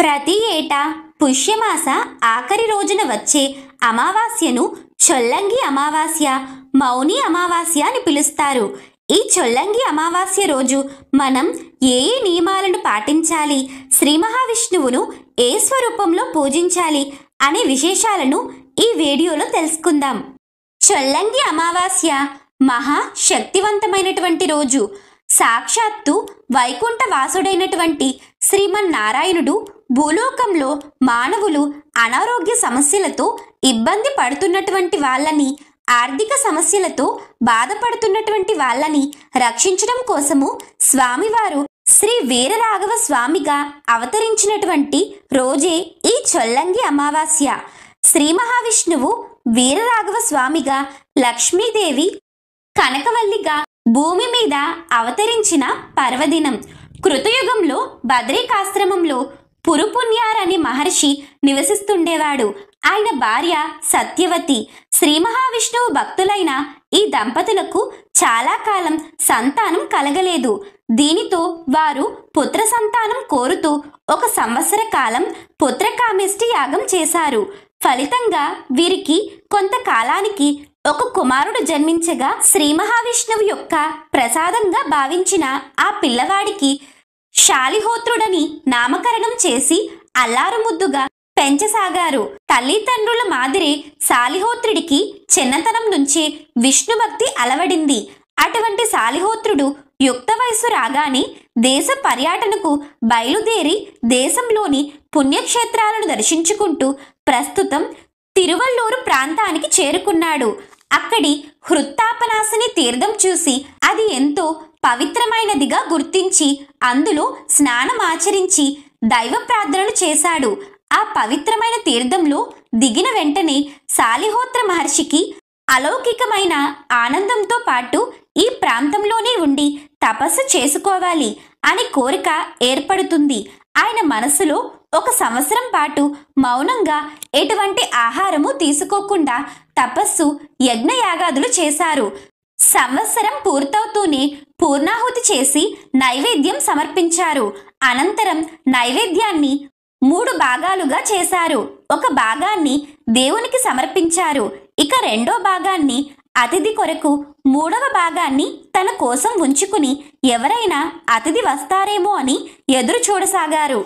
ప్రతి ఏటా పుష్యమాస ఆఖరి రోజున వచ్చే అమావాస్యను చొల్లంగి అమావాస్య, మౌని అమావాస్య అని పిలుస్తారు. ఈ చొల్లంగి అమావాస్య రోజు మనం ఏ ఏ నియమాలను పాటించాలి, శ్రీ మహావిష్ణువును ఏ స్వరూపంలో పూజించాలి అనే విశేషాలను ఈ వీడియోలో తెలుసుకుందాం. చొల్లంగి అమావాస్య మహా శక్తివంతమైనటువంటి రోజు. సాక్షాత్తు వైకుంఠ వాసుడైనటువంటి శ్రీమన్నారాయణుడు భూలోకంలో మానవులు అనారోగ్య సమస్యలతో ఇబ్బంది పడుతున్నటువంటి వాళ్ళని, ఆర్థిక సమస్యలతో బాధపడుతున్నటువంటి వాళ్ళని రక్షించడం కోసము స్వామివారు శ్రీ వీరరాఘవ స్వామిగా అవతరించినటువంటి రోజే ఈ చొల్లంగి అమావాస్య. శ్రీ మహావిష్ణువు వీరరాఘవ స్వామిగా, లక్ష్మీదేవి కనకవల్లిగా భూమి మీద అవతరించిన పర్వదినం. కృతయుగంలో బద్రికాశ్రమంలో పురుపుణ్యార్ అనే మహర్షి నివసిస్తుండేవాడు. ఆయన భార్య సత్యవతి. శ్రీ మహావిష్ణువు భక్తులైన ఈ దంపతులకు చాలా కాలం సంతానం కలగలేదు. దీనితో వారు పుత్ర సంతానం కోరుతూ 1 సంవత్సర కాలం పుత్రకామేష్టి యాగం చేశారు. ఫలితంగా వీరికి కొంతకాలానికి ఒక కుమారుడు జన్మించగా శ్రీ మహావిష్ణువు యొక్క ప్రసాదంగా భావించిన ఆ పిల్లవాడికి శాలిహోత్రుడని నామకరణం చేసి అల్లారుముద్దుగా పెంచసాగారు. తల్లిదండ్రుల మాదిరి శాలిహోత్రుడికి చిన్నతనం నుంచే విష్ణుభక్తి అలవడింది. అటువంటి శాలిహోత్రుడు యుక్త వయసు రాగానే దేశ పర్యటనకు బయలుదేరి దేశంలోని పుణ్యక్షేత్రాలను దర్శించుకుంటూ ప్రస్తుతం తిరువల్లూరు ప్రాంతానికి చేరుకున్నాడు. అక్కడి హృత్తాపనాశిని తీర్థం చూసి అది ఎంతో పవిత్రమైనదిగా గుర్తించి అందులో స్నానం ఆచరించి దైవ ప్రార్థనలు చేశాడు. ఆ పవిత్రమైన తీర్థంలో దిగిన వెంటనే శాలిహోత్ర మహర్షికి అలౌకికమైన ఆనందంతో పాటు ఈ ప్రాంతంలోనే ఉండి తపస్సు చేసుకోవాలి అని కోరిక ఏర్పడుతుంది. ఆయన మనసులో 1 సంవత్సరం పాటు మౌనంగా ఎటువంటి ఆహారము తీసుకోకుండా తపస్సు, యజ్ఞయాగాదులు చేశారు. సంవత్సరం పూర్తవుతూనే పూర్ణాహుతి చేసి నైవేద్యం సమర్పించారు. అనంతరం నైవేద్యాన్ని 3 భాగాలుగా చేశారు. 1 భాగాన్ని దేవునికి సమర్పించారు. ఇక 2వ భాగాన్ని అతిథి కొరకు, 3వ భాగాన్ని తన కోసం ఉంచుకుని ఎవరైనా అతిథి వస్తారేమో అని ఎదురు చూడసాగారు.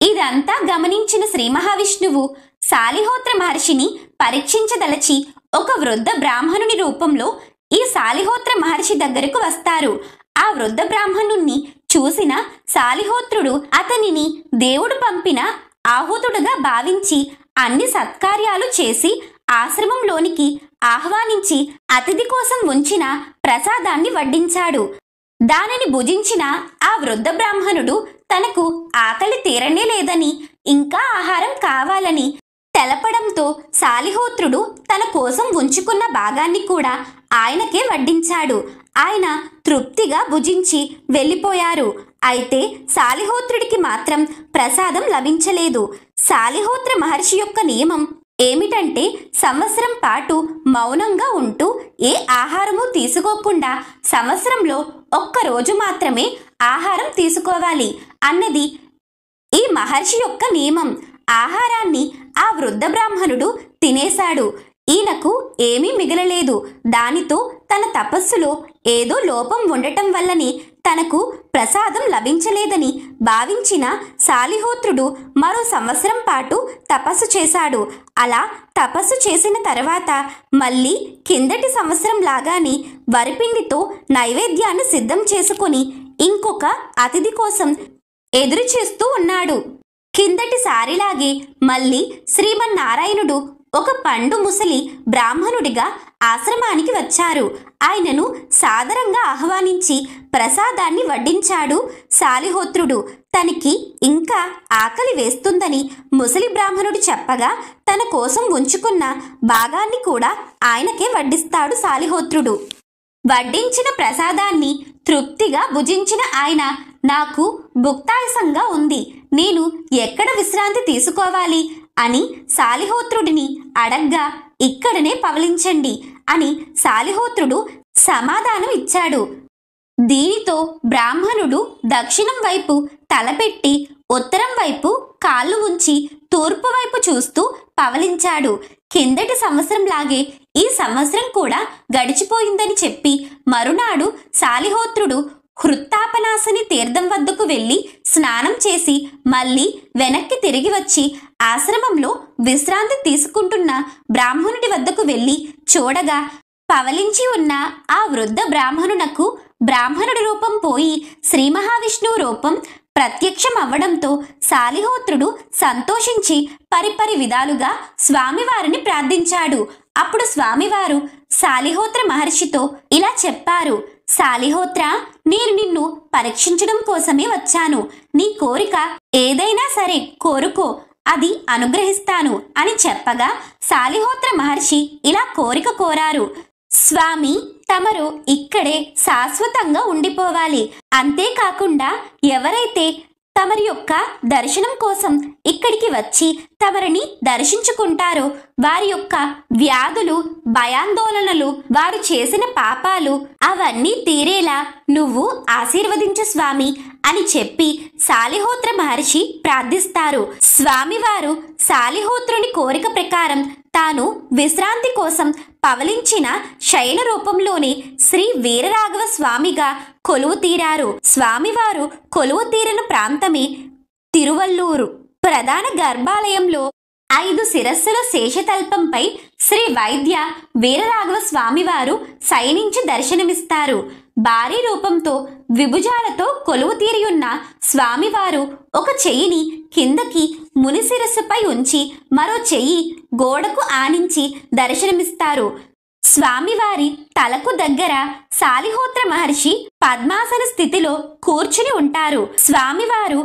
ఇదంతా గమనించిన శ్రీ మహావిష్ణువు శాలిహోత్ర మహర్షిని పరీక్షించదలచి ఒక వృద్ధ బ్రాహ్మణుని రూపంలో ఈ శాలిహోత్ర మహర్షి దగ్గరకు వస్తారు. ఆ వృద్ధ బ్రాహ్మణుణ్ణి చూసిన శాలిహోత్రుడు అతనిని దేవుడు పంపిన ఆహుతుడుగా భావించి అన్ని సత్కార్యాలు చేసి ఆశ్రమంలోనికి ఆహ్వానించి అతిథి కోసం ఉంచిన ప్రసాదాన్ని వడ్డించాడు. దానిని భుజించిన ఆ వృద్ధ బ్రాహ్మణుడు తనకు ఆకలి తీరనే లేదని, ఇంకా ఆహారం కావాలని తెలపడంతో శాలిహోత్రుడు తన కోసం ఉంచుకున్న భాగాన్ని కూడా ఆయనకే వడ్డించాడు. ఆయన తృప్తిగా భుజించి వెళ్ళిపోయారు. అయితే శాలిహోత్రుడికి మాత్రం ప్రసాదం లభించలేదు. శాలిహోత్ర మహర్షి యొక్క నియమం ఏమిటంటే సంవత్సరం పాటు మౌనంగా ఉంటూ ఏ ఆహారము తీసుకోకుండా సంవత్సరంలో 1 రోజు మాత్రమే ఆహారం తీసుకోవాలి అన్నది ఈ మహర్షి యొక్క నియమం. ఆహారాన్ని ఆ వృద్ధ బ్రాహ్మణుడు తినేశాడు. ఈయనకు ఏమీ మిగలలేదు. దానితో తన తపస్సులో ఏదో లోపం ఉండటం వల్లనే తనకు ప్రసాదం లభించలేదని భావించిన శాలిహోత్రుడు మరో సంవత్సరం పాటు తపస్సు చేశాడు. అలా తపస్సు చేసిన తర్వాత మళ్ళీ కిందటి సంవత్సరం లాగానే వరిపిండితో నైవేద్యాన్ని సిద్ధం చేసుకుని ఇంకొక అతిథి కోసం ఎదురు చూస్తూ ఉన్నాడు. కిందటి సారిలాగే మళ్ళీ శ్రీమన్నారాయణుడు ఒక పండు ముసలి బ్రాహ్మణుడిగా ఆశ్రమానికి వచ్చారు. ఆయనను సాదరంగా ఆహ్వానించి ప్రసాదాన్ని వడ్డించాడు శాలిహోత్రుడు. తనకి ఇంకా ఆకలి వేస్తుందని ముసలి బ్రాహ్మణుడు చెప్పగా తన కోసం ఉంచుకున్న భాగాన్ని కూడా ఆయనకే వడ్డిస్తాడు శాలిహోత్రుడు. వడ్డించిన ప్రసాదాన్ని తృప్తిగా భుజించిన ఆయన, నాకు భుక్తాయసంగా ఉంది, నేను ఎక్కడ విశ్రాంతి తీసుకోవాలి అని శాలిహోత్రుడిని అడగ్గా ఇక్కడనే పవలించండి అని శాలిహోత్రుడు సమాధానం ఇచ్చాడు. దీనితో బ్రాహ్మణుడు దక్షిణం వైపు తలపెట్టి ఉత్తరం వైపు కాళ్ళు ఉంచి తూర్పు వైపు చూస్తూ పవలించాడు. కిందటి సంవత్సరంలాగే ఈ సంవత్సరం కూడా గడిచిపోయిందని చెప్పి మరునాడు శాలిహోత్రుడు హృత్తాపనాసని తీర్థం వద్దకు వెళ్ళి స్నానం చేసి మళ్ళీ వెనక్కి తిరిగి వచ్చి ఆశ్రమంలో విశ్రాంతి తీసుకుంటున్న బ్రాహ్మణుడి వద్దకు వెళ్ళి చూడగా పవలించి ఉన్న ఆ వృద్ధ బ్రాహ్మణునకు బ్రాహ్మణుడి రూపం పోయి శ్రీ మహావిష్ణువు రూపం ప్రత్యక్షం అవ్వడంతో శాలిహోత్రుడు సంతోషించి పరిపరి విధాలుగా స్వామివారిని ప్రార్థించాడు. అప్పుడు స్వామివారు శాలిహోత్ర మహర్షితో ఇలా చెప్పారు: శాలిహోత్ర, నేను నిన్ను పరీక్షించడం కోసమే వచ్చాను. నీ కోరిక ఏదైనా సరే కోరుకో, అది అనుగ్రహిస్తాను అని చెప్పగా శాలిహోత్ర మహర్షి ఇలా కోరిక కోరారు: స్వామి, తమరు ఇక్కడే శాశ్వతంగా ఉండిపోవాలి. అంతేకాకుండా ఎవరైతే తమరి యొక్క దర్శనం కోసం ఇక్కడికి వచ్చి తమరిని దర్శించుకుంటారో వారి యొక్క వ్యాధులు, భయాందోళనలు, వారు చేసిన పాపాలు అవన్నీ తీరేలా నువ్వు ఆశీర్వదించు స్వామి అని చెప్పి శాలిహోత్ర మహర్షి ప్రార్థిస్తారు. స్వామివారు శాలిహోత్రుని కోరిక ప్రకారం తాను విశ్రాంతి కోసం పవలించిన శయన రూపంలోనే శ్రీ వీరరాఘవ స్వామిగా కొలువు తీరారు. స్వామివారు కొలువు తీరిన ప్రాంతమే తిరువల్లూరు. ప్రధాన గర్భాలయంలో 5 శిరస్సుల శేషతల్పంపై శ్రీ వైద్య వీరరాఘవ స్వామివారు శయనించి దర్శనమిస్తారు. భారీ రూపంతో విభుజాలతో కొలువు తీరియున్న స్వామివారు ఒక చెయ్యిని కిందకి ముని శిరస్సుపై ఉంచి మరో చెయ్యి గోడకు ఆనించి దర్శనమిస్తారు. స్వామివారి తలకు దగ్గర శాలిహోత్ర మహర్షి పద్మాసన స్థితిలో కూర్చుని ఉంటారు. స్వామివారు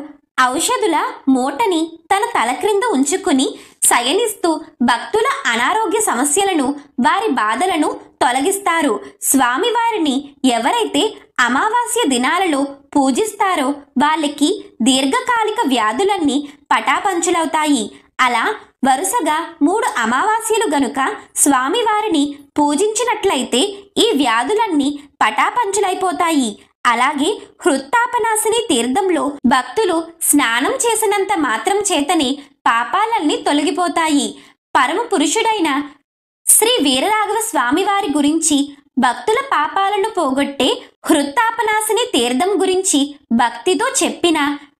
ఔషధుల మూటని తన తల క్రింద ఉంచుకుని శయనిస్తూ భక్తుల అనారోగ్య సమస్యలను, వారి బాధలను తొలగిస్తారు. స్వామివారిని ఎవరైతే అమావాస్య దినాలలో పూజిస్తారో వాళ్ళకి దీర్ఘకాలిక వ్యాధులన్నీ పటాపంచులవుతాయి. అలా వరుసగా 3 అమావాస్యలు గనుక స్వామివారిని పూజించినట్లయితే ఈ వ్యాధులన్నీ పటాపంచులైపోతాయి. అలాగే హృత్తాపనాశిని తీర్థంలో భక్తులు స్నానం చేసినంత మాత్రం చేతనే పాపాలన్నీ తొలగిపోతాయి. పరమ పురుషుడైన శ్రీ వీరరాఘవ స్వామివారి గురించి, భక్తుల పాపాలను పోగొట్టే హృత్తాపనాశిని తీర్థం గురించి భక్తితో చెప్పిన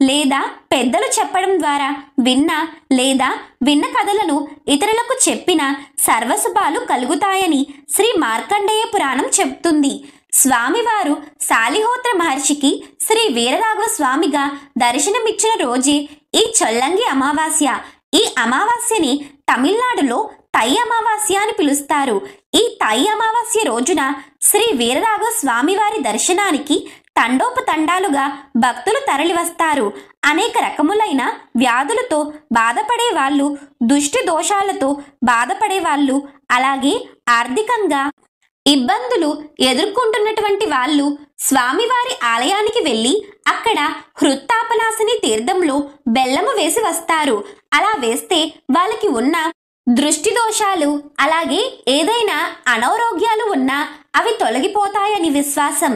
లేదా పెద్దలు చెప్పడం ద్వారా విన్న కథలను ఇతరులకు చెప్పిన సర్వశుభాలు కలుగుతాయని శ్రీ మార్కండేయ పురాణం చెప్తుంది. స్వామివారు శాలిహోత్ర మహర్షికి శ్రీ వీరరాఘవ స్వామిగా దర్శనమిచ్చిన రోజే ఈ చొల్లంగి అమావాస్య. ఈ అమావాస్యని తమిళనాడులో తై అమావాస్య అని పిలుస్తారు. ఈ తై అమావాస్య రోజున శ్రీ వీరరాఘవ స్వామివారి దర్శనానికి తండోపతండాలుగా భక్తులు తరలివస్తారు. అనేక రకములైన వ్యాధులతో బాధపడే వాళ్ళు, దుష్టి దోషాలతో బాధపడే వాళ్ళు, అలాగే ఆర్థికంగా ఇబ్బందులు ఎదుర్కొంటున్నటువంటి వాళ్ళు స్వామివారి ఆలయానికి వెళ్ళి అక్కడ హృత్తాపనాశిని తీర్థంలో బెల్లము వేసి వస్తారు. అలా వేస్తే వాళ్ళకి ఉన్న దృష్టి దోషాలు, అలాగే ఏదైనా అనారోగ్యాలు ఉన్నా అవి తొలగిపోతాయని విశ్వాసం.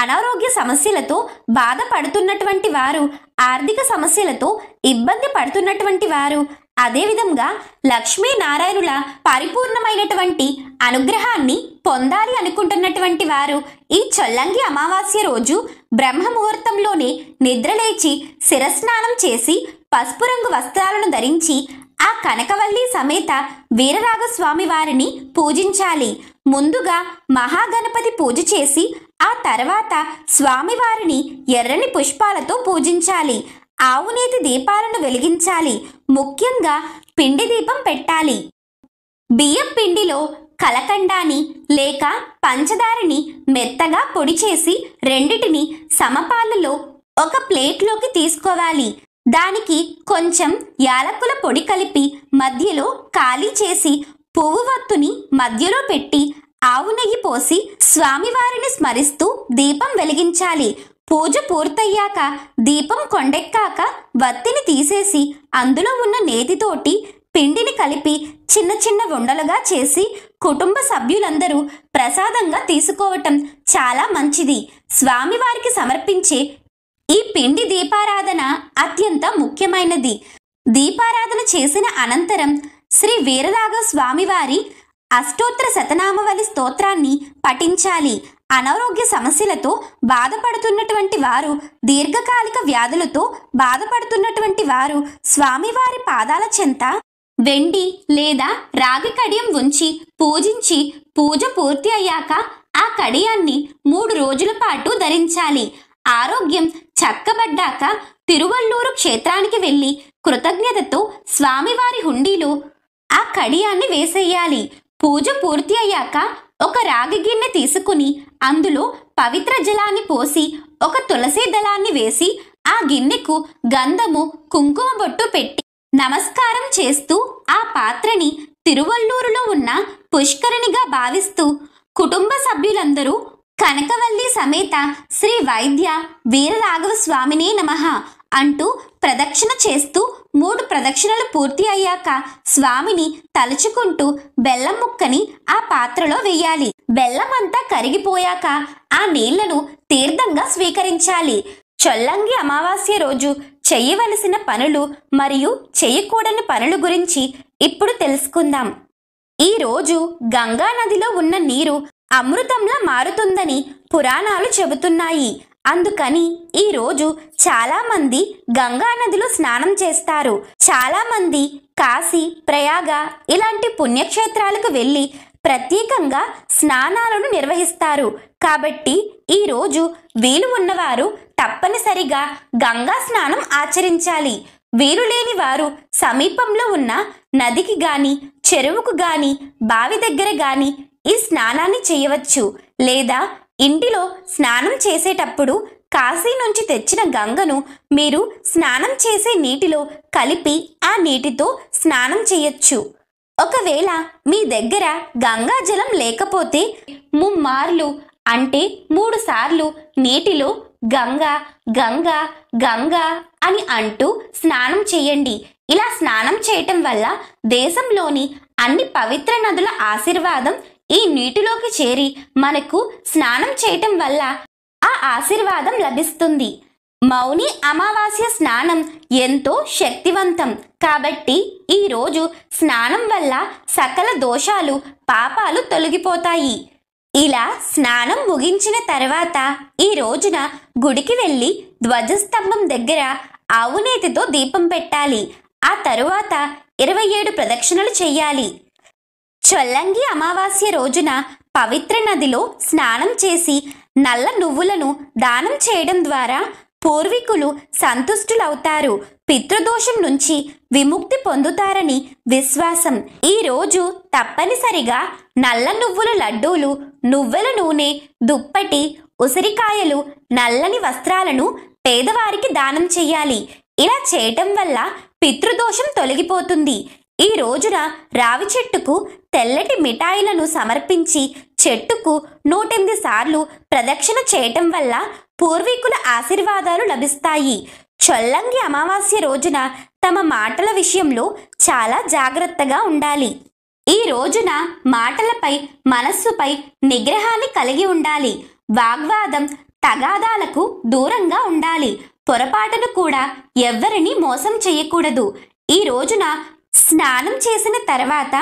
అనారోగ్య సమస్యలతో బాధపడుతున్నటువంటి వారు, ఆర్థిక సమస్యలతో ఇబ్బంది పడుతున్నటువంటి వారు, అదేవిధంగా లక్ష్మీనారాయణుల పరిపూర్ణమైనటువంటి అనుగ్రహాన్ని పొందాలి అనుకుంటున్నటువంటి వారు ఈ చొల్లంగి అమావాస్య రోజు బ్రహ్మ ముహూర్తంలోనే నిద్రలేచి శిరస్నానం చేసి పసుపు రంగు వస్త్రాలను ధరించి ఆ కనకవల్లి సమేత వీరరాఘవ స్వామి వారిని పూజించాలి. ముందుగా మహాగణపతి పూజ చేసి ఆ తర్వాత స్వామివారిని ఎర్రని పుష్పాలతో పూజించాలి. ఆవునేతి దీపాలను వెలిగించాలి. ముఖ్యంగా పిండి దీపం పెట్టాలి. బియ్యం పిండిలో కలకండాని లేక పంచదారని మెత్తగా పొడి చేసి రెండిటిని సమపాలలో ఒక ప్లేట్లోకి తీసుకోవాలి. దానికి కొంచెం యాలకుల పొడి కలిపి మధ్యలో ఖాళీ చేసి పువ్వు వత్తుని మధ్యలో పెట్టి ఆవు నెయ్యి పోసి స్వామివారిని స్మరిస్తూ దీపం వెలిగించాలి. పూజ పూర్తయ్యాక దీపం కొండెక్కాక వత్తిని తీసేసి అందులో ఉన్న నేతితోటి పిండిని కలిపి చిన్న చిన్న ఉండలుగా చేసి కుటుంబ సభ్యులందరూ ప్రసాదంగా తీసుకోవటం చాలా మంచిది. స్వామివారికి సమర్పించే ఈ పిండి దీపారాధన అత్యంత ముఖ్యమైనది. దీపారాధన చేసిన అనంతరం శ్రీ వీరరాఘవ స్వామివారి అష్టోత్తర శతనామవళి స్తోత్రాన్ని పఠించాలి. అనారోగ్య సమస్యలతో బాధపడుతున్నటువంటి వారు, దీర్ఘకాలిక వ్యాధులతో బాధపడుతున్నటువంటి వారు స్వామివారి పాదాల చెంత వెండి లేదా రాగి కడియం ఉంచి పూజించి పూజ పూర్తి అయ్యాక ఆ కడియాన్ని 3 రోజుల పాటు ధరించాలి. ఆరోగ్యం చక్కబడ్డాక తిరువల్లూరు క్షేత్రానికి వెళ్లి కృతజ్ఞతతో స్వామివారి హుండీలో ఆ కడియాన్ని వేసేయాలి. పూజ పూర్తి అయ్యాక ఒక రాగి గిన్నె తీసుకుని అందులో పవిత్ర జలాన్ని పోసి ఒక తులసి దళాన్ని వేసి ఆ గిన్నెకు గంధము కుంకుమ బొట్టు పెట్టి నమస్కారం చేస్తూ ఆ పాత్రని తిరువల్లూరులో ఉన్న పుష్కరిణిగా భావిస్తూ కుటుంబ సభ్యులందరూ కనకవల్లి సమేత శ్రీ వైద్య వీరరాఘవ స్వామినే నమః అంటూ ప్రదక్షిణ చేస్తూ 3 ప్రదక్షిణలు పూర్తి అయ్యాక స్వామిని తలుచుకుంటూ బెల్లం ముక్కని ఆ పాత్రలో వేయాలి. బెల్లం అంతా కరిగిపోయాక ఆ నీళ్లను తీర్థంగా స్వీకరించాలి. చొల్లంగి అమావాస్య రోజు చేయవలసిన పనులు మరియు చేయకూడని పనుల గురించి ఇప్పుడు తెలుసుకుందాం. ఈ రోజు గంగా నదిలో ఉన్న నీరు అమృతంలా మారుతుందని పురాణాలు చెబుతున్నాయి. అందుకని ఈ రోజు చాలా మంది గంగా నదిలో స్నానం చేస్తారు. చాలా మంది కాశీ, ప్రయాగ ఇలాంటి పుణ్యక్షేత్రాలకు వెళ్ళి ప్రత్యేకంగా స్నానాలను నిర్వహిస్తారు. కాబట్టి ఈ రోజు వీలు ఉన్నవారు తప్పనిసరిగా గంగా స్నానం ఆచరించాలి. వీలు లేని వారు సమీపంలో ఉన్న నదికి గాని, చెరువుకు గాని, బావి దగ్గర గాని ఈ స్నానాన్ని చేయవచ్చు. లేదా ఇంటిలో స్నానం చేసేటప్పుడు కాశీ నుంచి తెచ్చిన గంగను మీరు స్నానం చేసే నీటిలో కలిపి ఆ నీటితో స్నానం చేయొచ్చు. ఒకవేళ మీ దగ్గర గంగా జలం లేకపోతే ముమ్మార్లు అంటే 3 సార్లు నీటిలో గంగా గంగా గంగా అని అంటూ స్నానం చేయండి. ఇలా స్నానం చేయటం వల్ల దేశంలోని అన్ని పవిత్ర నదుల ఆశీర్వాదం ఈ నీటిలోకి చేరి మనకు స్నానం చేయటం వల్ల ఆ ఆశీర్వాదం లభిస్తుంది. మౌని అమావాస్య స్నానం ఎంతో శక్తివంతం కాబట్టి ఈ రోజు స్నానం వల్ల సకల దోషాలు, పాపాలు తొలగిపోతాయి. ఇలా స్నానం ముగించిన తర్వాత ఈ రోజున గుడికి వెళ్ళి ధ్వజస్తంభం దగ్గర ఆవునేతితో దీపం పెట్టాలి. ఆ తరువాత 27 ప్రదక్షిణలు చెయ్యాలి. చొల్లంగి అమావాస్య రోజున పవిత్ర నదిలో స్నానం చేసి నల్ల నువ్వులను దానం చేయడం ద్వారా పూర్వీకులు సంతుష్టులవుతారు. పితృదోషం నుంచి విముక్తి పొందుతారని విశ్వాసం. ఈ రోజు తప్పనిసరిగా నల్ల నువ్వుల లడ్డూలు, నువ్వుల నూనె, దుప్పటి, ఉసిరికాయలు, నల్లని వస్త్రాలను పేదవారికి దానం చెయ్యాలి. ఇలా చేయటం వల్ల పితృదోషం తొలగిపోతుంది. ఈ రోజున రావి చెట్టుకు తెల్లటి మిఠాయిలను సమర్పించి చెట్టుకు 108 సార్లు ప్రదక్షిణ చేయటం వల్ల పూర్వీకుల ఆశీర్వాదాలు లభిస్తాయి. చొల్లంగి అమావాస్య రోజున తమ మాటల విషయంలో చాలా జాగ్రత్తగా ఉండాలి. ఈ రోజున మాటలపై, మనస్సుపై నిగ్రహాన్ని కలిగి ఉండాలి. వాగ్వాదం, తగాదాలకు దూరంగా ఉండాలి. పొరపాటును కూడా ఎవ్వరిని మోసం చేయకూడదు. ఈ రోజున స్నానం చేసిన తర్వాత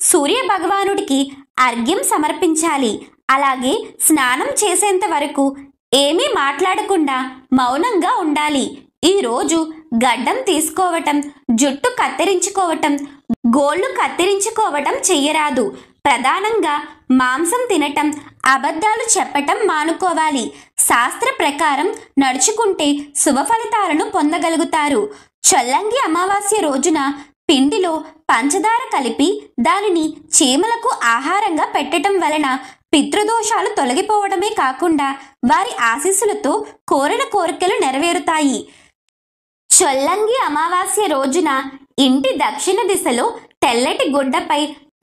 సూర్య భగవానుడికి అర్ఘ్యం సమర్పించాలి. అలాగే స్నానం చేసేంత వరకు ఏమీ మాట్లాడకుండా మౌనంగా ఉండాలి. ఈ రోజు గడ్డం తీసుకోవటం, జుట్టు కత్తిరించుకోవటం, గోళ్లు కత్తిరించుకోవటం చెయ్యరాదు. ప్రధానంగా మాంసం తినటం, అబద్ధాలు చెప్పటం మానుకోవాలి. శాస్త్ర ప్రకారం నడుచుకుంటే శుభ ఫలితాలను పొందగలుగుతారు. చొల్లంగి అమావాస్య రోజున పిండిలో పంచదార కలిపి దానిని చీమలకు ఆహారంగా పెట్టడం వలన పితృదోషాలు తొలగిపోవడమే కాకుండా వారి ఆశీస్సులతో కోరిన కోరికలు నెరవేరుతాయి. చొల్లంగి అమావాస్య రోజున ఇంటి దక్షిణ దిశలో తెల్లటి గుడ్డపై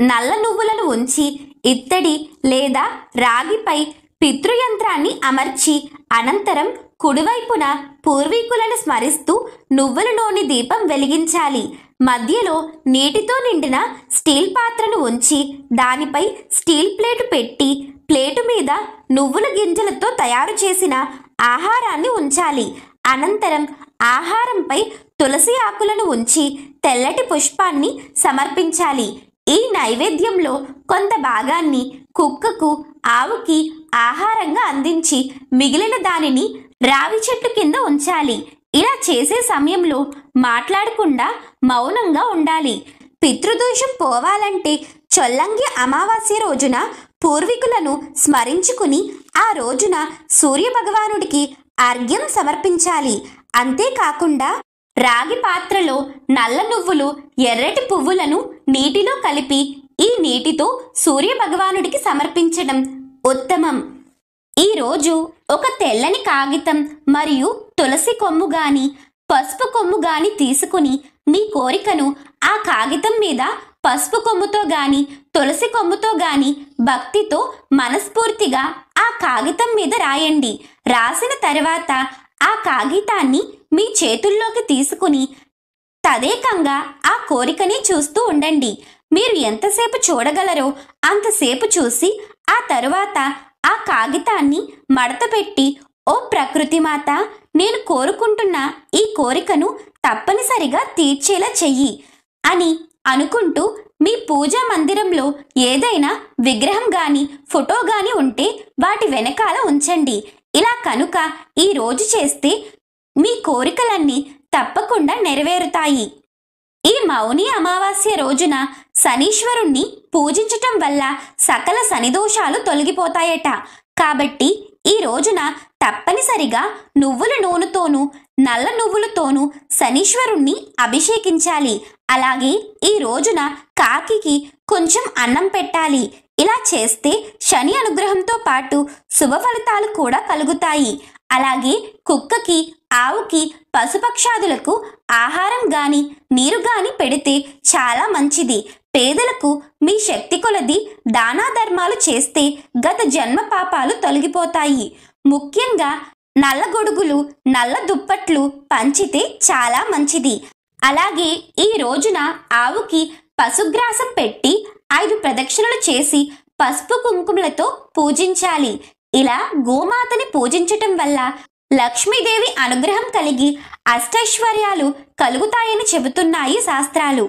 నల్ల నువ్వులను ఉంచి ఇత్తడి లేదా రాగిపై పితృయంత్రాన్ని అమర్చి అనంతరం కుడివైపున పూర్వీకులను స్మరిస్తూ నువ్వుల నూనె దీపం వెలిగించాలి. మధ్యలో నీటితో నిండిన స్టీల్ పాత్రను ఉంచి దానిపై స్టీల్ ప్లేటు పెట్టి ప్లేటు మీద నువ్వుల గింజలతో తయారు చేసిన ఆహారాన్ని ఉంచాలి. అనంతరం ఆహారంపై తులసి ఆకులను ఉంచి తెల్లటి పుష్పాన్ని సమర్పించాలి. ఈ నైవేద్యంలో కొంత భాగాన్ని కుక్కకు, ఆవుకి ఆహారంగా అందించి మిగిలిన దానిని రావి చెట్టు కింద ఉంచాలి. ఇలా చేసే సమయంలో మాట్లాడకుండా మౌనంగా ఉండాలి. పితృదోషం పోవాలంటే చొల్లంగి అమావాస్య రోజున పూర్వీకులను స్మరించుకుని ఆ రోజున సూర్య భగవానుడికి అర్ఘ్యం సమర్పించాలి. అంతేకాకుండా రాగి పాత్రలో నల్ల నువ్వులు, ఎర్రటి పువ్వులను నీటిలో కలిపి ఈ నీటితో సూర్య భగవానుడికి సమర్పించడం ఉత్తమం. ఈరోజు ఒక తెల్లని కాగితం మరియు తులసి కొమ్ము గాని, పసుపు కొమ్ము గాని తీసుకుని మీ కోరికను ఆ కాగితం మీద పసుపు కొమ్ముతో గాని, తులసి కొమ్ముతో గాని భక్తితో మనస్ఫూర్తిగా ఆ కాగితం మీద రాయండి. రాసిన తర్వాత ఆ కాగితాన్ని మీ చేతుల్లోకి తీసుకుని తదేకంగా ఆ కోరికని చూస్తూ ఉండండి. మీరు ఎంతసేపు చూడగలరో అంతసేపు చూసి ఆ తరువాత ఆ కాగితాన్ని మడతపెట్టి, ఓ ప్రకృతి మాత, నేను కోరుకుంటున్న ఈ కోరికను తప్పనిసరిగా తీర్చేలా చెయ్యి అని అనుకుంటూ మీ పూజా మందిరంలో ఏదైనా విగ్రహం గాని, ఫోటో గాని ఉంటే వాటి వెనకాల ఉంచండి. ఇలా కనుక ఈ రోజు చేస్తే మీ కోరికలన్నీ తప్పకుండా నెరవేరుతాయి. ఈ మౌని అమావాస్య రోజున శనీశ్వరుణ్ణి పూజించటం వల్ల సకల శనిదోషాలు తొలగిపోతాయట. కాబట్టి ఈ రోజున తప్పనిసరిగా నువ్వుల నూనెతోనూ, నల్ల నువ్వులతోనూ శనీశ్వరుణ్ణి అభిషేకించాలి. అలాగే ఈ రోజున కాకికి కొంచెం అన్నం పెట్టాలి. ఇలా చేస్తే శని అనుగ్రహంతో పాటు శుభ ఫలితాలు కూడా కలుగుతాయి. అలాగే కుక్కకి, ఆవుకి, పశుపక్షాదులకు ఆహారం గాని, నీరు గాని పెడితే చాలా మంచిది. పేదలకు మీ శక్తి కొలది దానా ధర్మాలు చేస్తే గత జన్మ పాపాలు తొలగిపోతాయి. ముఖ్యంగా నల్ల గొడుగులు, నల్ల దుప్పట్లు పంచితే చాలా మంచిది. అలాగే ఈ రోజున ఆవుకి పశుగ్రాసం పెట్టి 5 ప్రదక్షిణలు చేసి పసుపు కుంకుమలతో పూజించాలి. ఇలా గోమాతని పూజించటం వల్ల లక్ష్మీదేవి అనుగ్రహం కలిగి అష్టైశ్వర్యాలు కలుగుతాయని చెబుతున్నాయి శాస్త్రాలు.